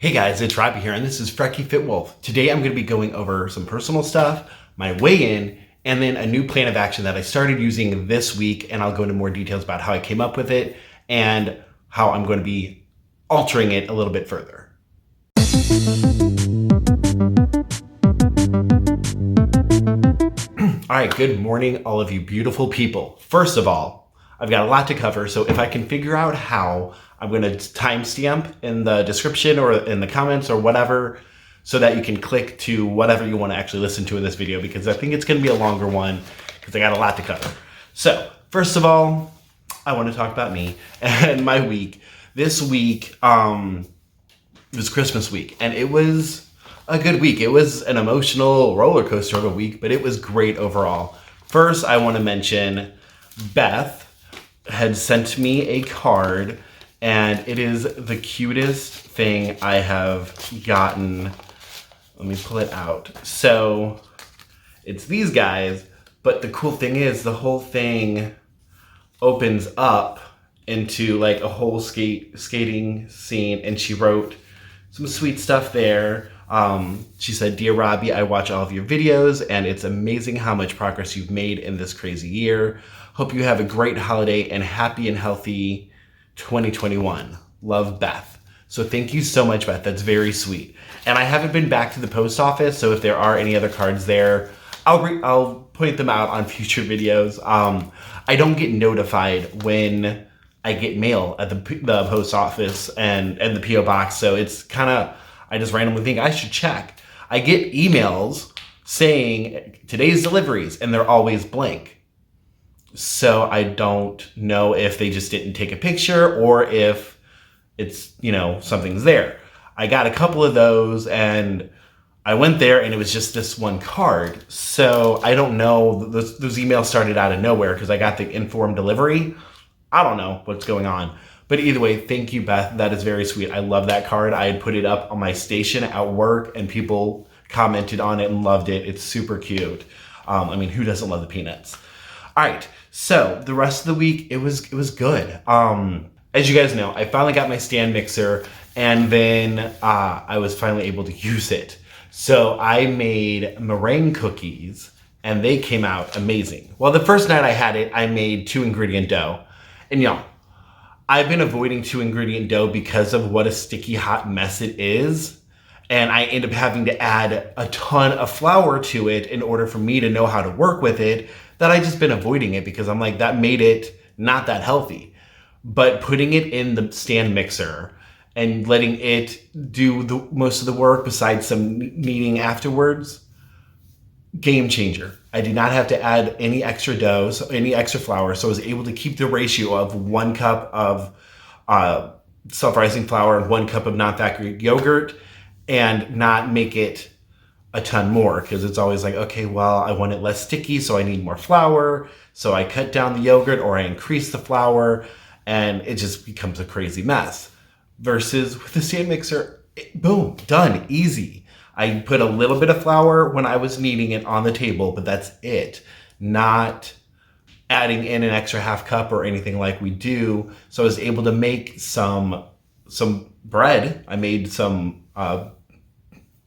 Hey guys, it's Robbie here, and this is FrekiFitWolf. Today I'm going to be going over some personal stuff, my weigh-in, and then a new plan of action that I started using this week, and I'll go into more details about how I came up with it and how I'm going to be altering it a little bit further. All right, good morning, all of you beautiful people. First of all, I've got a lot to cover, so if I can figure out how, I'm going to timestamp in the description or in the comments or whatever so that you can click to whatever you want to actually listen to in this video, because I think it's going to be a longer one because I got a lot to cover. So first of all, I want to talk about me and my week. This week was Christmas week, and it was a good week. It was an emotional roller coaster of a week, but it was great overall. First, I want to mention Beth had sent me a card, and it is the cutest thing I have gotten. Let me pull it out. So it's these guys, but the cool thing is the whole thing opens up into like a whole skating scene, and she wrote some sweet stuff there. She said, "Dear Robbie, I watch all of your videos, and it's amazing how much progress you've made in this crazy year. Hope you have a great holiday and happy and healthy 2021. Love, Beth." So thank you so much, Beth. That's very sweet. And I haven't been back to the post office, so if there are any other cards there, I'll point them out on future videos. I don't get notified when I get mail at the post office and the P.O. box, so it's kind of, I just randomly think I should check. I get emails saying today's deliveries, and they're always blank. So I don't know if they just didn't take a picture or if it's, something's there. I got a couple of those, and I went there, and it was just this one card. So I don't know. Those emails started out of nowhere because I got the informed delivery. I don't know what's going on. But either way, thank you, Beth. That is very sweet. I love that card. I had put it up on my station at work, and people commented on it and loved it. It's super cute. Who doesn't love the peanuts? All right, so the rest of the week, it was good. As you guys know, I finally got my stand mixer, and then I was finally able to use it. So I made meringue cookies, and they came out amazing. Well, the first night I had it, I made 2-ingredient dough. And I've been avoiding 2-ingredient dough because of what a sticky hot mess it is. And I end up having to add a ton of flour to it in order for me to know how to work with it, that I just been avoiding it because I'm like, that made it not that healthy. But putting it in the stand mixer and letting it do most of the work besides some kneading afterwards, game changer. I did not have to add any extra dough, any extra flour, so I was able to keep the ratio of 1 cup of self-rising flour and 1 cup of non-fat Greek yogurt, and not make it a ton more, because it's always like, okay, well, I want it less sticky, so I need more flour, so I cut down the yogurt or I increase the flour, and it just becomes a crazy mess. Versus with the stand mixer, boom, done, easy. I put a little bit of flour when I was kneading it on the table, but that's it. Not adding in an extra half cup or anything like we do. So I was able to make some bread. I made some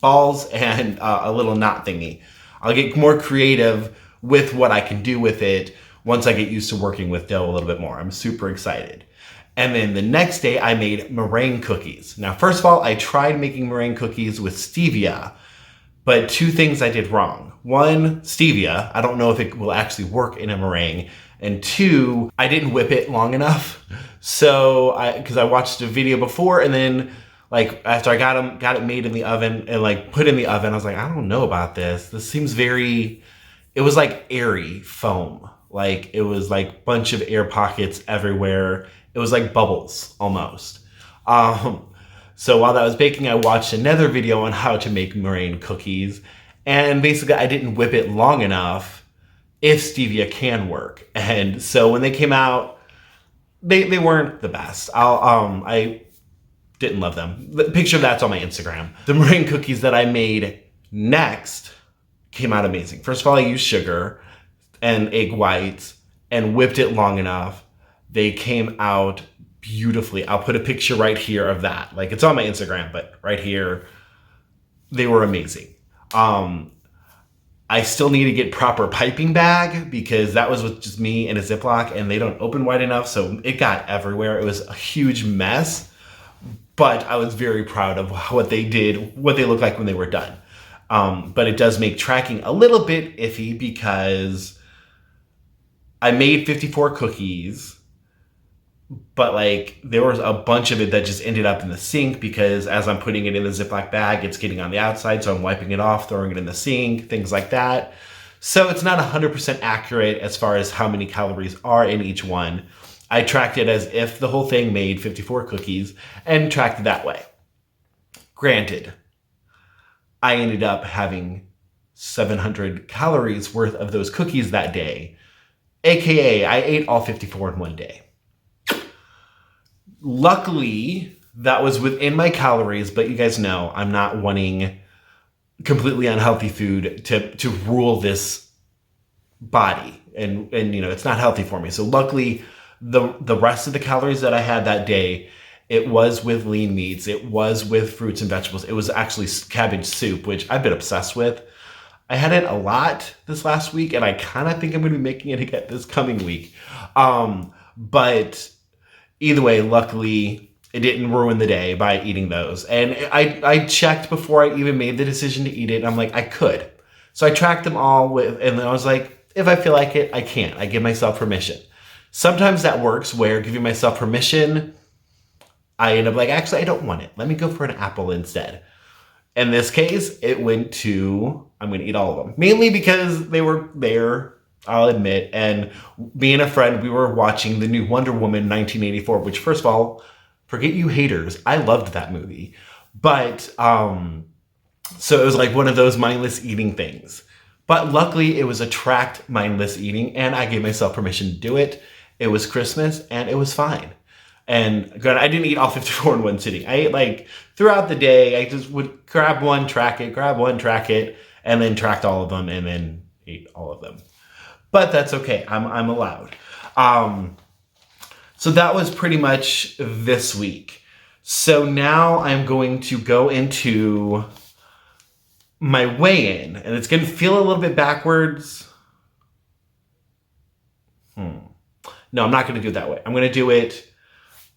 balls and a little knot thingy. I'll get more creative with what I can do with it once I get used to working with dough a little bit more. I'm super excited. And then the next day I made meringue cookies. Now, first of all, I tried making meringue cookies with stevia, but 2 things I did wrong. 1, stevia, I don't know if it will actually work in a meringue. And 2, I didn't whip it long enough. So, because I watched a video before, and then after I got it made in the oven and put in the oven, I was like, I don't know about this. This seems it was like airy foam. It was like bunch of air pockets everywhere. It was like bubbles almost. So while that was baking, I watched another video on how to make meringue cookies. And basically I didn't whip it long enough if stevia can work. And so when they came out, they weren't the best. I didn't love them. The picture of that's on my Instagram. The meringue cookies that I made next came out amazing. First of all, I used sugar and egg whites and whipped it long enough. They came out beautifully. I'll put a picture right here of that. Like, it's on my Instagram, but right here, they were amazing. I still need to get proper piping bag because that was with just me and a Ziploc and they don't open wide enough. So it got everywhere. It was a huge mess, but I was very proud of what they did, what they looked like when they were done. But it does make tracking a little bit iffy because I made 54 cookies, but like there was a bunch of it that just ended up in the sink because as I'm putting it in the Ziploc bag, it's getting on the outside. So I'm wiping it off, throwing it in the sink, things like that. So it's not 100% accurate as far as how many calories are in each one. I tracked it as if the whole thing made 54 cookies and tracked it that way. Granted, I ended up having 700 calories worth of those cookies that day. AKA, I ate all 54 in one day. Luckily, that was within my calories, but you guys know I'm not wanting completely unhealthy food to rule this body. And you know, it's not healthy for me. So luckily, the rest of the calories that I had that day, it was with lean meats. It was with fruits and vegetables. It was actually cabbage soup, which I've been obsessed with. I had it a lot this last week, and I kind of think I'm going to be making it again this coming week. But either way, luckily, it didn't ruin the day by eating those. And I checked before I even made the decision to eat it. And I'm like, I could. So I tracked them all and then I was like, if I feel like it, I can't. I give myself permission. Sometimes that works where giving myself permission, I end up like, actually, I don't want it. Let me go for an apple instead. In this case, it went to, I'm going to eat all of them. Mainly because they were there, I'll admit. And me and a friend, we were watching the new Wonder Woman 1984, which first of all, forget you haters. I loved that movie. But, so it was like one of those mindless eating things. But luckily, it was a tracked mindless eating, and I gave myself permission to do it. It was Christmas, and it was fine. And granted, I didn't eat all 54 in one sitting. I ate like throughout the day, I just would grab one, track it, and then tracked all of them, and then ate all of them. But that's okay. I'm allowed. So that was pretty much this week. So now I'm going to go into my weigh-in, and it's going to feel a little bit backwards. No, I'm not going to do it that way. I'm going to do it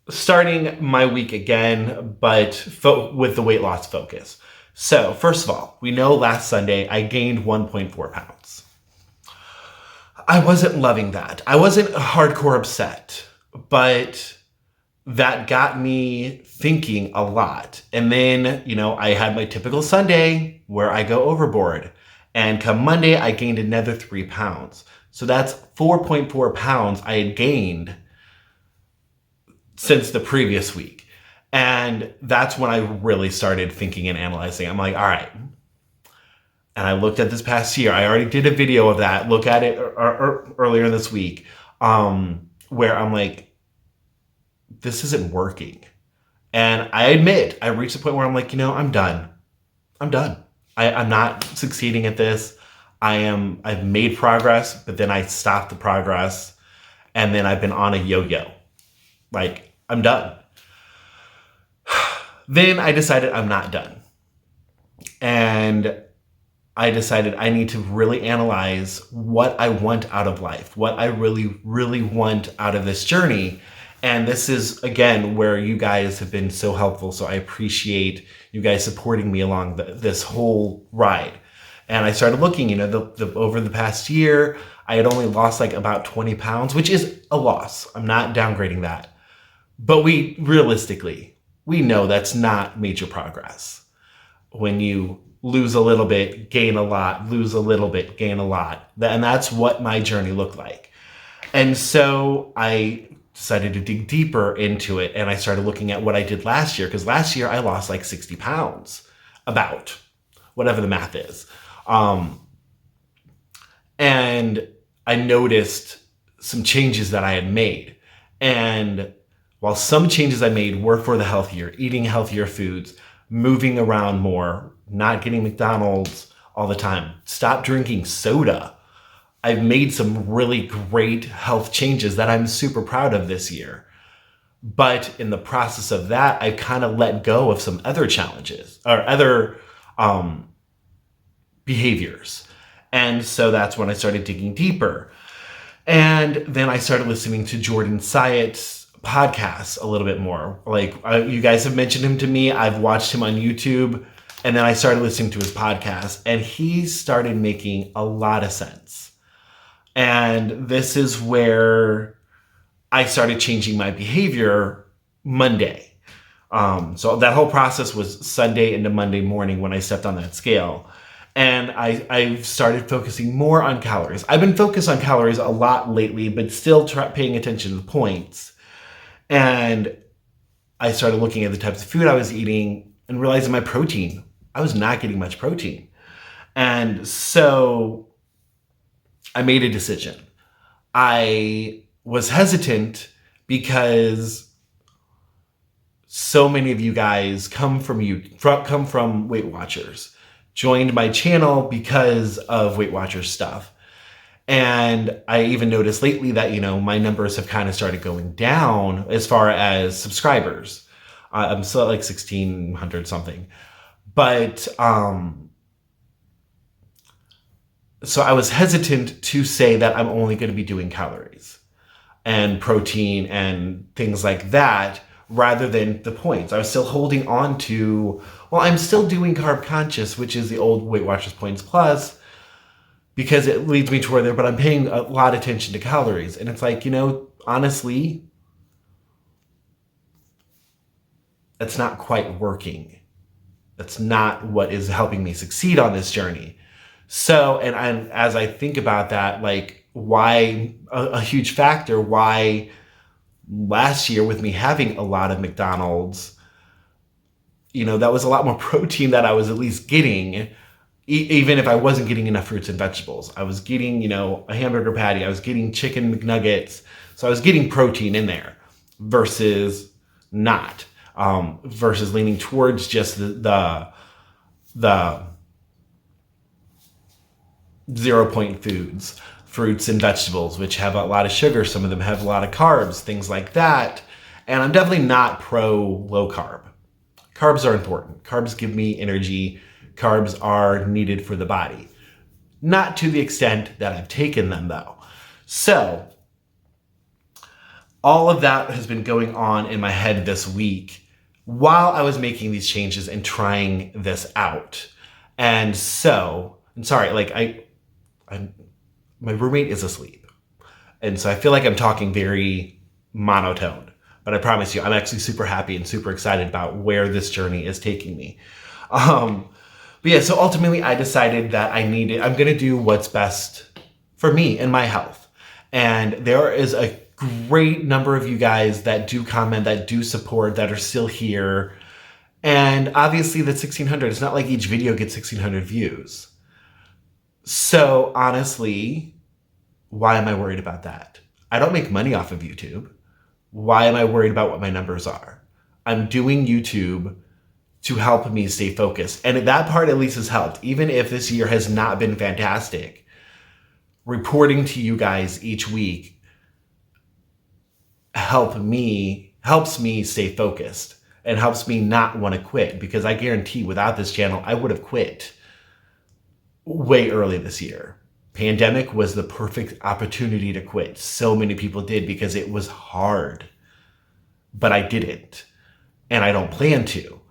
starting my week again, but with the weight loss focus. So first of all, we know last Sunday I gained 1.4 pounds. I wasn't loving that. I wasn't hardcore upset, but that got me thinking a lot. And then, you know, I had my typical Sunday where I go overboard. And come Monday, I gained another 3 pounds. So that's 4.4 pounds I had gained since the previous week. And that's when I really started thinking and analyzing. I'm like, all right. And I looked at this past year. I already did a video of that. Look at it earlier this week, where I'm like, this isn't working. And I admit, I reached a point where I'm like, you know, I'm done. I'm not succeeding at this. I've made progress, but then I stopped the progress. And then I've been on a yo-yo. Like, I'm done. Then I decided I'm not done. And I decided I need to really analyze what I want out of life, what I really, really want out of this journey. And this is, again, where you guys have been so helpful. So I appreciate you guys supporting me along this whole ride. And I started looking, you know, over the past year, I had only lost like about 20 pounds, which is a loss. I'm not downgrading that. But we know that's not major progress. When you lose a little bit, gain a lot, lose a little bit, gain a lot. And that's what my journey looked like. And so I decided to dig deeper into it. And I started looking at what I did last year, because last year I lost like 60 pounds, about whatever the math is. And I noticed some changes that I had made. And while some changes I made were for the healthier, eating healthier foods, moving around more, not getting McDonald's all the time, stop drinking soda, I've made some really great health changes that I'm super proud of this year. But in the process of that, I kind of let go of some other challenges or other behaviors. And so that's when I started digging deeper. And then I started listening to Jordan Syatt's podcasts a little bit more. Like you guys have mentioned him to me. I've watched him on YouTube. And then I started listening to his podcast. And he started making a lot of sense. And this is where I started changing my behavior Monday. So that whole process was Sunday into Monday morning when I stepped on that scale. And I started focusing more on calories. I've been focused on calories a lot lately, but still paying attention to the points. And I started looking at the types of food I was eating and realizing my protein. I was not getting much protein. And so I made a decision. I was hesitant because so many of you guys come from Weight Watchers, joined my channel because of Weight Watchers stuff. And I even noticed lately that, my numbers have kind of started going down as far as subscribers. I'm still at like 1,600 something. But, so I was hesitant to say that I'm only going to be doing calories and protein and things like that rather than the points. I was still holding on to, I'm still doing carb conscious, which is the old Weight Watchers Points Plus, because it leads me toward there, but I'm paying a lot of attention to calories. And it's like, honestly, it's not quite working. That's not what is helping me succeed on this journey. So, and as I think about that, like why a huge factor, why last year with me having a lot of McDonald's, that was a lot more protein that I was at least getting, even if I wasn't getting enough fruits and vegetables. I was getting, a hamburger patty. I was getting chicken McNuggets. So I was getting protein in there versus not, versus leaning towards just the 0-point foods, fruits and vegetables, which have a lot of sugar. Some of them have a lot of carbs, things like that. And I'm definitely not pro low carb. Carbs are important. Carbs give me energy. Carbs are needed for the body. Not to the extent that I've taken them though. So all of that has been going on in my head this week while I was making these changes and trying this out. And so, I'm sorry, like my roommate is asleep. And so I feel like I'm talking very monotone, but I promise you, I'm actually super happy and super excited about where this journey is taking me. But yeah, so ultimately I decided that I'm going to do what's best for me and my health. And there is a great number of you guys that do comment, that do support, that are still here. And obviously that's 1,600. It's not like each video gets 1,600 views. So honestly, why am I worried about that? I don't make money off of YouTube. Why am I worried about what my numbers are? I'm doing YouTube to help me stay focused. And that part at least has helped. Even if this year has not been fantastic, reporting to you guys each week helps me stay focused and helps me not want to quit, because I guarantee without this channel, I would have quit way early this year. Pandemic was the perfect opportunity to quit. So many people did because it was hard, but I didn't, and I don't plan to.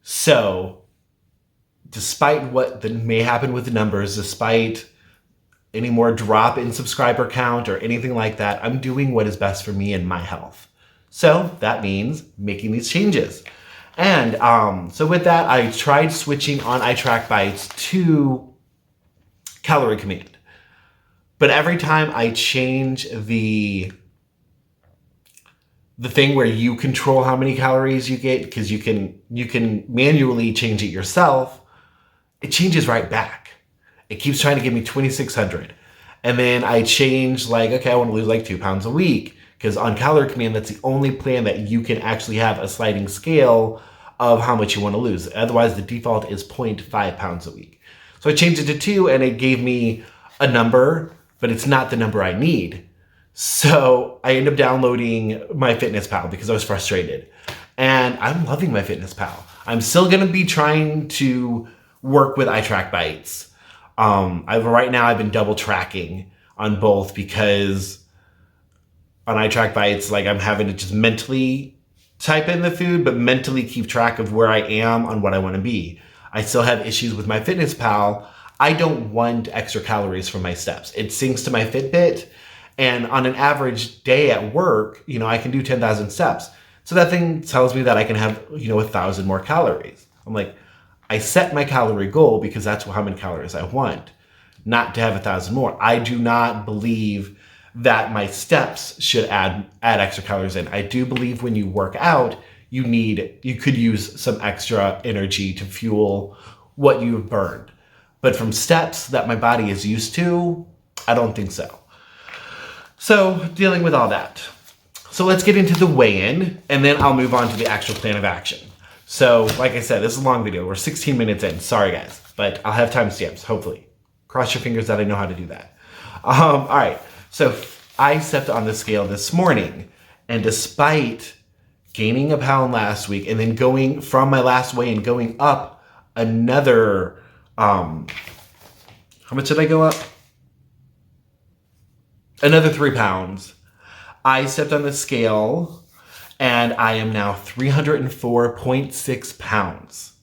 So despite what may happen with the numbers, despite any more drop in subscriber count or anything like that, I'm doing what is best for me and my health. So that means making these changes. And so with that, I tried switching on iTrackBites to Calorie Command. But every time I change the thing where you control how many calories you get, because you can manually change it yourself, it changes right back. It keeps trying to give me 2,600. And then I change, like, okay, I want to lose like 2 pounds a week, because on Calorie Command, that's the only plan that you can actually have a sliding scale of how much you want to lose. Otherwise, the default is 0.5 pounds a week. So I changed it to 2, and it gave me a number, but it's not the number I need So I ended up downloading MyFitnessPal because I was frustrated. And I'm loving MyFitnessPal. I'm still going to be trying to work with iTrack Bites. Right now I've been double tracking on both because on iTrack Bites, like I'm having to just mentally type in the food, but mentally keep track of where I am on what I want to be. I still have issues with MyFitnessPal. I don't want extra calories from my steps. It syncs to my Fitbit, and on an average day at work, I can do 10,000 steps. So that thing tells me that I can have, 1,000 more calories. I'm like, I set my calorie goal because that's how many calories I want, not to have 1,000 more. I do not believe that my steps should add extra calories in. I do believe when you work out, you could use some extra energy to fuel what you've burned. But from steps that my body is used to, I don't think so. So dealing with all that. So let's get into the weigh-in, and then I'll move on to the actual plan of action. So like I said, this is a long video. We're 16 minutes in. Sorry, guys. But I'll have timestamps, hopefully. Cross your fingers that I know how to do that. All right. So I stepped on the scale this morning, and despite gaining a pound last week and then going from my last weigh-in going up another, how much did I go up? Another 3 pounds. I stepped on the scale and I am now 304.6 pounds.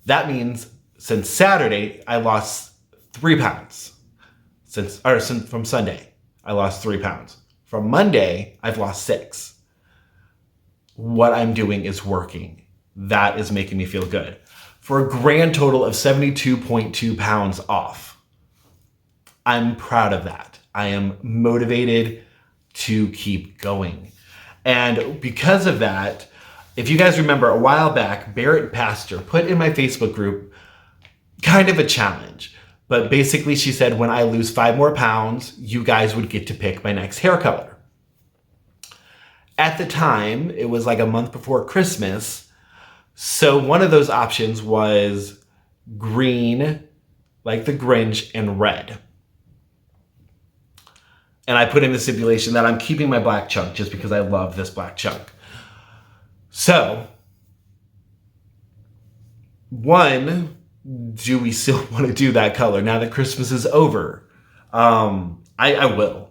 That means since Saturday, I lost 3 pounds. From Sunday, I lost 3 pounds. From Monday, I've lost 6. What I'm doing is working. That is making me feel good. For a grand total of 72.2 pounds off. I'm proud of that. I am motivated to keep going. And because of that, if you guys remember a while back, Barrett Pastor put in my Facebook group kind of a challenge. But basically she said, when I lose 5 more pounds, you guys would get to pick my next hair color. At the time, it was like a month before Christmas. So one of those options was green, like the Grinch, and red. And I put in the stipulation that I'm keeping my black chunk just because I love this black chunk. So, one, do we still want to do that color now that Christmas is over? I will.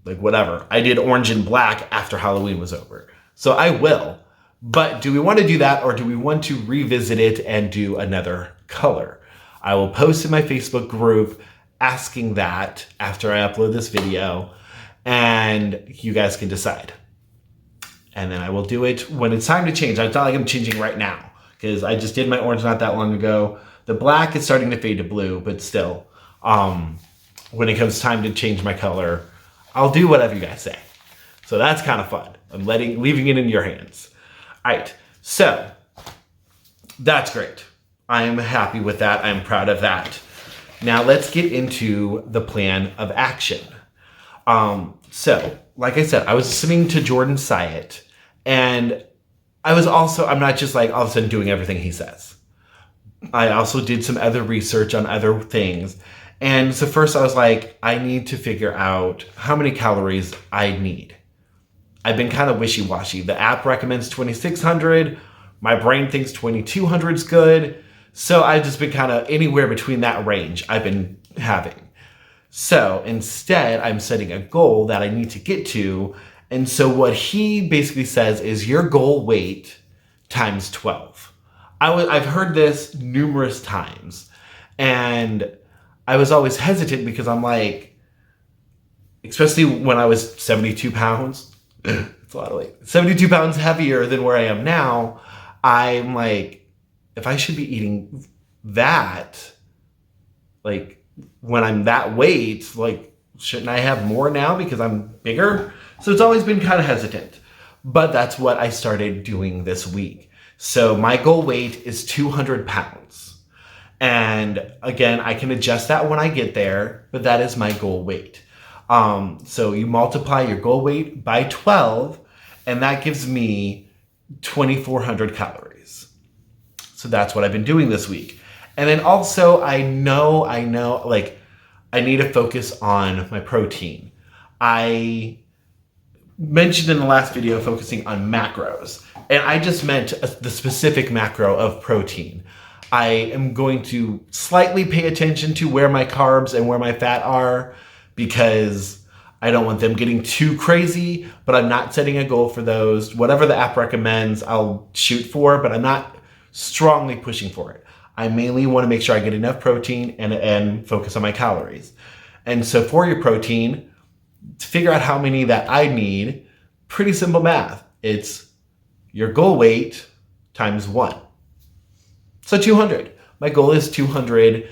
Like, whatever. I did orange and black after Halloween was over. So I will. But do we want to do that, or do we want to revisit it and do another color? I will post in my Facebook group asking that after I upload this video, and you guys can decide. And then I will do it when it's time to change. It's not like I'm changing right now because I just did my orange not that long ago. The black is starting to fade to blue, but still, when it comes time to change my color, I'll do whatever you guys say. So that's kind of fun. I'm leaving it in your hands. All right, so that's great. I am happy with that. I'm proud of that. Now let's get into the plan of action. So, like I said, I was listening to Jordan Syatt, and I'm not just like all of a sudden doing everything he says. I also did some other research on other things. And so first I was like, I need to figure out how many calories I need. I've been kind of wishy-washy. The app recommends 2,600. My brain thinks 2,200 is good. So I've just been kind of anywhere between that range I've been having. So instead, I'm setting a goal that I need to get to. And so what he basically says is your goal weight times 12. I've heard this numerous times. And I was always hesitant because I'm like, especially when I was 72 pounds, it's a lot of weight, 72 pounds heavier than where I am now, I'm like, if I should be eating that, like when I'm that weight, like shouldn't I have more now because I'm bigger? So it's always been kind of hesitant, but that's what I started doing this week. So my goal weight is 200 pounds. And again, I can adjust that when I get there, but that is my goal weight. So you multiply your goal weight by 12, and that gives me 2,400 calories. So that's what I've been doing this week. And then also I know, like I need to focus on my protein. I mentioned in the last video focusing on macros, and I just meant the specific macro of protein. I am going to slightly pay attention to where my carbs and where my fat are because I don't want them getting too crazy, but I'm not setting a goal for those. Whatever the app recommends, I'll shoot for, but I'm not strongly pushing for it. I mainly want to make sure I get enough protein and focus on my calories. And so for your protein, to figure out how many that I need, pretty simple math. It's your goal weight times 1. So 200. My goal is 200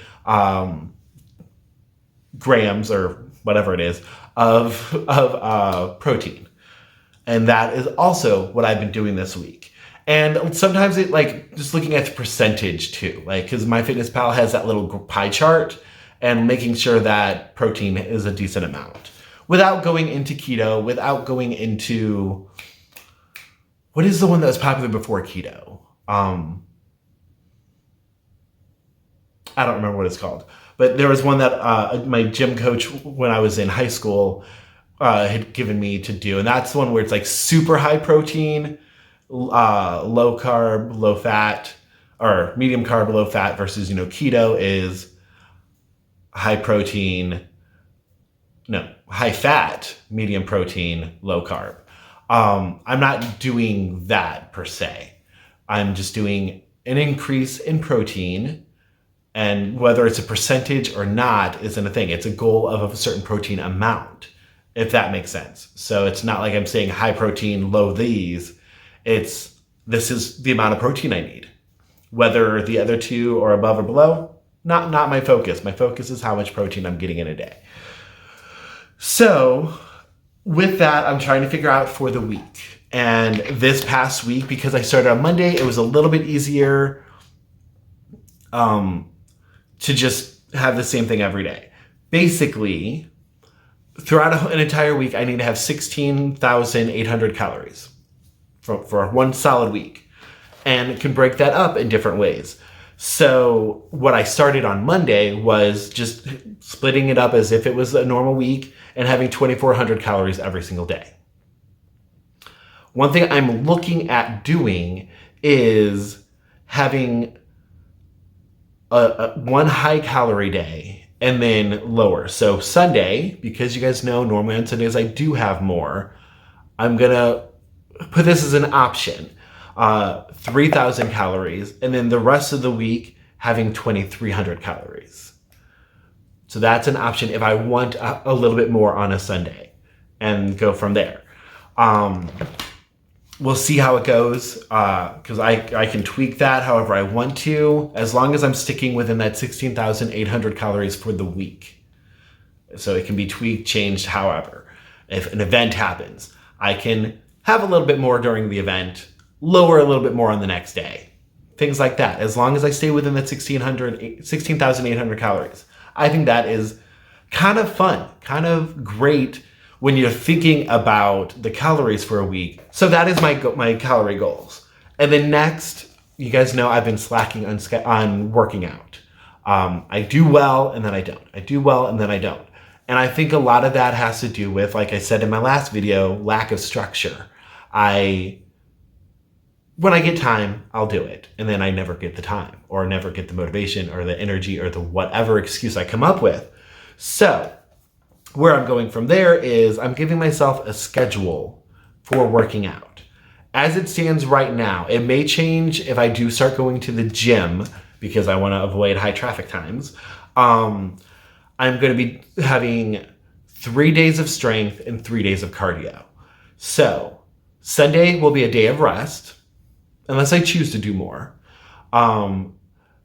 grams or whatever it is of protein. And that is also what I've been doing this week. And sometimes it like just looking at the percentage too, like because MyFitnessPal has that little pie chart and making sure that protein is a decent amount without going into keto, without going into, what is the one that was popular before keto? I don't remember what it's called, but there was one that my gym coach when I was in high school had given me to do. And that's the one where it's like super high protein, low carb, low fat, or medium carb, low fat versus, keto is high protein, high fat, medium protein, low carb. I'm not doing that per se. I'm just doing an increase in protein, and whether it's a percentage or not isn't a thing. It's a goal of a certain protein amount, if that makes sense. So it's not like I'm saying high protein, low these. This is the amount of protein I need. Whether the other two are above or below, not my focus. My focus is how much protein I'm getting in a day. So with that, I'm trying to figure out for the week. And this past week, because I started on Monday, it was a little bit easier to just have the same thing every day. Basically, throughout an entire week, I need to have 16,800 calories for one solid week, and can break that up in different ways. So what I started on Monday was just splitting it up as if it was a normal week and having 2,400 calories every single day. One thing I'm looking at doing is having a one high calorie day and then lower. So Sunday, because you guys know normally on Sundays I do have more, I'm gonna put this as an option, 3,000 calories, and then the rest of the week having 2,300 calories. So that's an option if I want a little bit more on a Sunday, and go from there. We'll see how it goes, because I can tweak that however I want to, as long as I'm sticking within that 16,800 calories for the week. So it can be tweaked, changed however. If an event happens, I can have a little bit more during the event, lower a little bit more on the next day. Things like that, as long as I stay within that 16,800 calories. I think that is kind of fun, kind of great when you're thinking about the calories for a week. So that is my calorie goals. And then next, you guys know I've been slacking on working out. I do well and then I don't. I do well and then I don't. And I think a lot of that has to do with, like I said in my last video, lack of structure. When I get time, I'll do it. And then I never get the time or never get the motivation or the energy or the whatever excuse I come up with. So where I'm going from there is I'm giving myself a schedule for working out. As it stands right now, it may change if I do start going to the gym because I want to avoid high traffic times. I'm going to be having 3 days of strength and 3 days of cardio. So Sunday will be a day of rest, unless I choose to do more.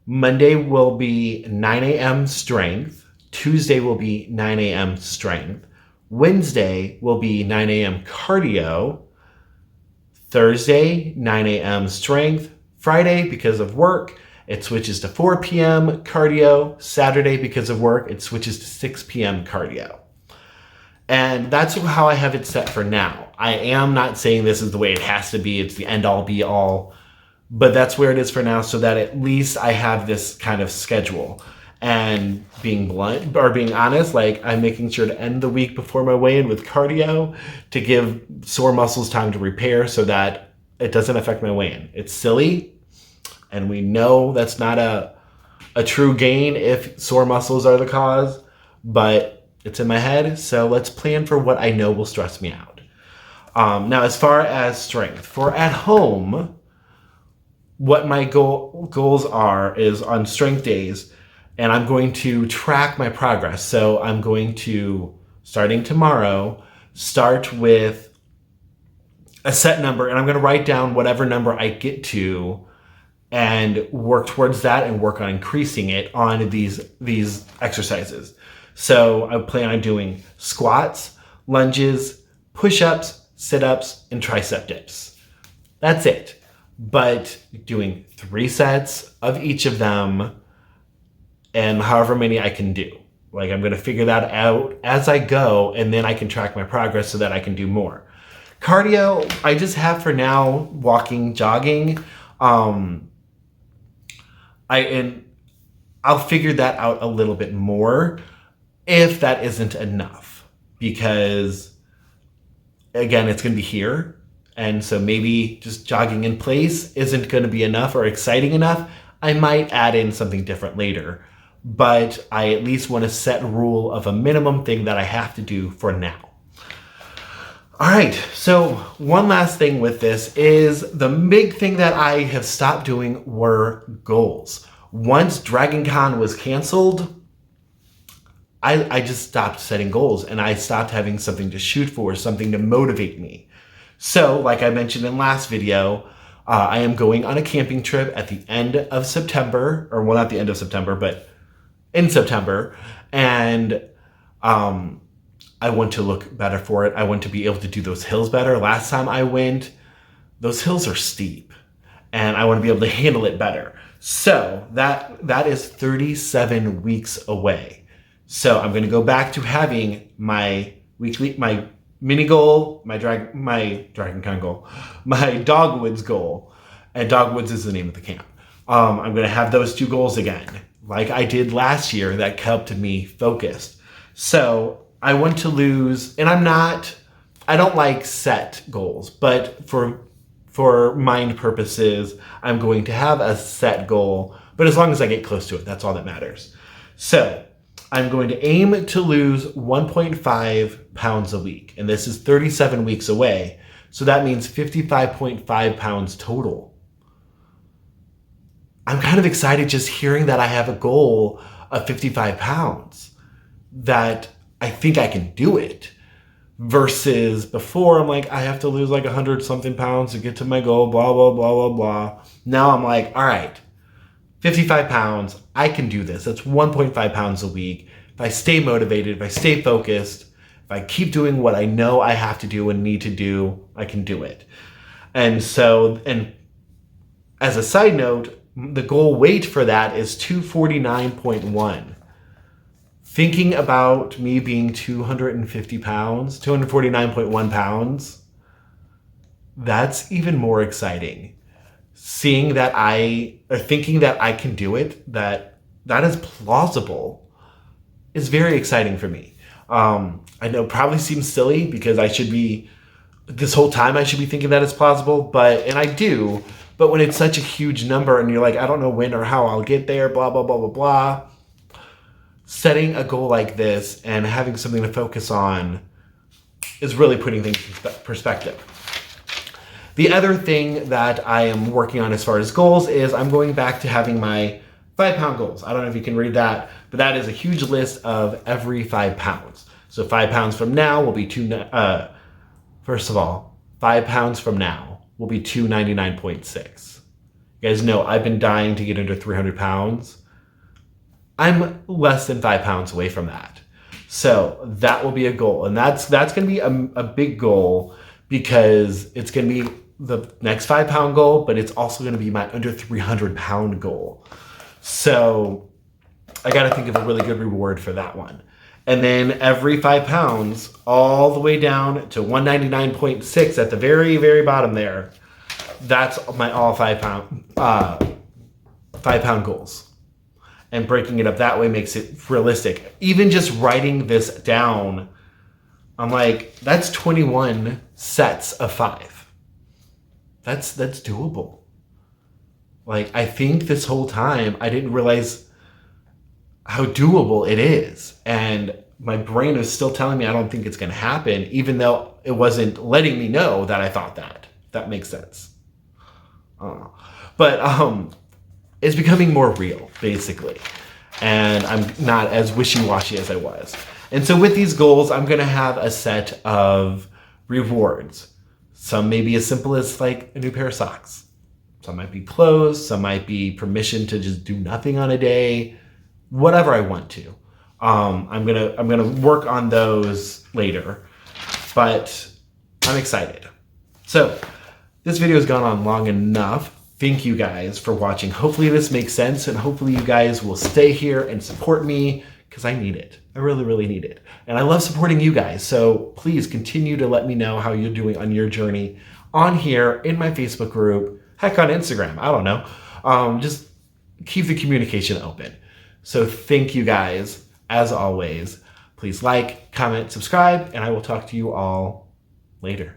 Monday will be 9 a.m. strength. Tuesday will be 9 a.m. strength. Wednesday will be 9 a.m. cardio. Thursday, 9 a.m. strength. Friday, because of work, it switches to 4 p.m. cardio. Saturday, because of work, it switches to 6 p.m. cardio. And that's how I have it set for now. I am not saying this is the way it has to be. It's the end all be all. But that's where it is for now, so that at least I have this kind of schedule. And being blunt or being honest, like I'm making sure to end the week before my weigh-in with cardio to give sore muscles time to repair so that it doesn't affect my weigh-in. It's silly, and we know that's not a true gain if sore muscles are the cause, but it's in my head, so let's plan for what I know will stress me out. Now, as far as strength, for at home, what my goals are is on strength days, and I'm going to track my progress. So I'm going to, starting tomorrow, start with a set number, and I'm going to write down whatever number I get to and work towards that and work on increasing it on these exercises. So I plan on doing squats, lunges, push-ups, sit-ups, and tricep dips. That's it. But doing 3 sets of each of them and however many I can do. Like I'm going to figure that out as I go, and then I can track my progress so that I can do more. Cardio, I just have for now walking, jogging. I'll figure that out a little bit more if that isn't enough, because again, it's going to be here. And so maybe just jogging in place isn't going to be enough or exciting enough. I might add in something different later, but I at least want to set a rule of a minimum thing that I have to do for now. All right, so one last thing with this is the big thing that I have stopped doing were goals. Once Dragon Con was canceled, I just stopped setting goals, and I stopped having something to shoot for, something to motivate me. So, like I mentioned in last video, I am going on a camping trip at the end of September, or well, not the end of September, but in September, and I want to look better for it. I want to be able to do those hills better. Last time I went, those hills are steep, and I want to be able to handle it better. So that is 37 weeks away. So I'm going to go back to having my mini goal, my Dragon Con goal, my Dogwoods goal, and Dogwoods is the name of the camp. I'm going to have those 2 goals again, like I did last year. That kept me focused. So I want to lose, and I don't like set goals, but for mind purposes, I'm going to have a set goal, but as long as I get close to it, that's all that matters. So I'm going to aim to lose 1.5 pounds a week, and this is 37 weeks away, so that means 55.5 pounds total. I'm kind of excited just hearing that I have a goal of 55 pounds, that I think I can do it, versus before I'm like, I have to lose like 100 something pounds to get to my goal, blah, blah, blah, blah, blah. Now I'm like, all right, 55 pounds, I can do this. That's 1.5 pounds a week. If I stay motivated, if I stay focused, if I keep doing what I know I have to do and need to do, I can do it. And so, and as a side note, the goal weight for that is 249.1. Thinking about me being 250 pounds, 249.1 pounds, that's even more exciting. Seeing that thinking that I can do it, that is plausible, is very exciting for me. I know it probably seems silly because this whole time I should be thinking that it's plausible, and I do, but when it's such a huge number and you're like, I don't know when or how I'll get there, blah, blah, blah, blah, blah. Setting a goal like this and having something to focus on is really putting things in perspective. The other thing that I am working on as far as goals is I'm going back to having my 5-pound goals. I don't know if you can read that, but that is a huge list of every 5 pounds. So 5 pounds from now will be first of all, 5 pounds from now will be 299.6. You guys know I've been dying to get under 300 pounds. I'm less than 5 pounds away from that. So that will be a goal. And that's going to be a big goal, because it's going to be the next 5-pound goal, but it's also going to be my under 300 pound goal. So I got to think of a really good reward for that one. And then every 5 pounds, all the way down to 199.6 at the very, very bottom there, that's my all 5 pound goals. and breaking it up that way makes it realistic. Even just writing this down, I'm like, that's 21 sets of 5. That's doable. Like, I think this whole time I didn't realize how doable it is. And my brain is still telling me I don't think it's going to happen, even though it wasn't letting me know that I thought that. That makes sense. I don't know. But it's becoming more real, basically. And I'm not as wishy-washy as I was. And so with these goals, I'm going to have a set of rewards. Some may be as simple as like a new pair of socks. Some might be clothes. Some might be permission to just do nothing on a day. Whatever I want to. I'm gonna work on those later. But I'm excited. So this video has gone on long enough. Thank you guys for watching. Hopefully this makes sense, and hopefully you guys will stay here and support me, because I need it. I really, really need it. And I love supporting you guys. So please continue to let me know how you're doing on your journey on here, in my Facebook group, heck, on Instagram. I don't know. Just keep the communication open. So thank you guys. As always, please like, comment, subscribe, and I will talk to you all later.